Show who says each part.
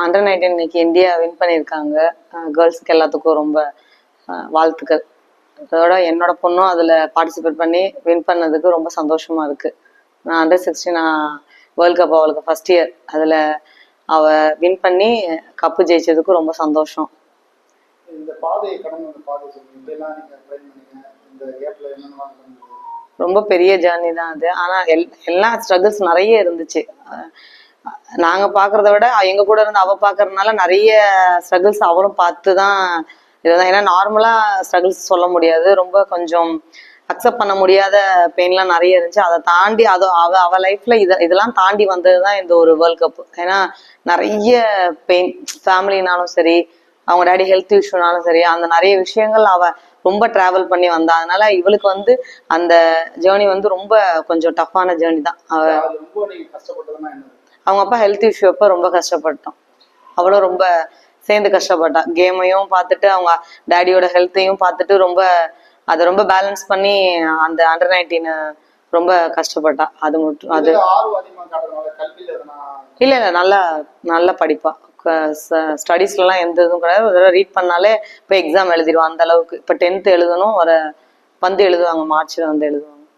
Speaker 1: அண்டர்-19 இன்னைக்கு India win பண்ணியிருக்காங்க. கேர்ள்ஸ்க்கு எல்லாத்துக்கும் ரொம்ப வாழ்த்துக்கள். அதோட என்னோட பொண்ணும் அதில் பார்ட்டிசிபேட் பண்ணி வின் பண்ணதுக்கு ரொம்ப சந்தோஷமா இருக்கு. நான் அண்டர்-16 வேர்ல்ட் கப் அவளுக்கு ஃபர்ஸ்ட் இயர், அதில் அவள் வின் பண்ணி கப்பு ஜெயிச்சதுக்கு ரொம்ப சந்தோஷம்.
Speaker 2: இந்த பாதையை கடந்து அந்த பாதை இதெல்லாம் நீங்கள் ட்ரை பண்ணீங்க, இந்த கேப்ல என்னென்ன
Speaker 1: ரொம்ப பெரிய ஜேர்னி தான் அது. ஆனால் எல்லா ஸ்ட்ரகிள்ஸ் நிறைய இருந்துச்சு. நாங்கள் பார்க்குறத விட எங்கள் கூட இருந்து அவள் பார்க்கறதுனால நிறைய ஸ்ட்ரகிள்ஸ் அவளும் பார்த்து தான் இதுதான். ஏன்னா நார்மலாக ஸ்ட்ரகிள்ஸ் சொல்ல முடியாது, ரொம்ப கொஞ்சம் அக்செப்ட் பண்ண முடியாத பெயின்லாம் நிறைய இருந்துச்சு. அதை தாண்டி அவள் லைஃப்பில் இதெல்லாம் தாண்டி வந்தது தான் இந்த ஒரு வேர்ல்ட் கப். ஏன்னா நிறைய பெயின், ஃபேமிலினாலும் சரி, அவங்க டேடி ஹெல்த் இஷ்யூனாலும் சரி, அந்த நிறைய விஷயங்கள் அவள் ரொம்ப டிராவல் பண்ணி வந்தா. அதனால இவளுக்கு அந்த ஜேர்னி ரொம்ப கொஞ்சம் டஃப்பான ஜேர்னி தான். அவங்க அப்பா ஹெல்த் இஷ்யூ அப்போ ரொம்ப கஷ்டப்பட்டோம். அவளும் ரொம்ப சேர்ந்து கஷ்டப்பட்டா. கேமையும் பார்த்துட்டு அவங்க டேடியோட ஹெல்த்தையும் பார்த்துட்டு அதை ரொம்ப பேலன்ஸ் பண்ணி அந்த அண்டர்-19 ரொம்ப கஷ்டப்பட்டா. அது மட்டும் அது இல்லை இல்லை, நல்லா நல்லா படிப்பா. ஸ்டடீஸ்லாம் எந்த இதுவும் கிடையாது. ஒரு தடவை ரீட் பண்ணாலே இப்போ எக்ஸாம் எழுதிடுவான் அந்த அளவுக்கு. இப்போ 10th எழுதணும், வர எழுதுவாங்க, மார்ச்சில் எழுதுவாங்க.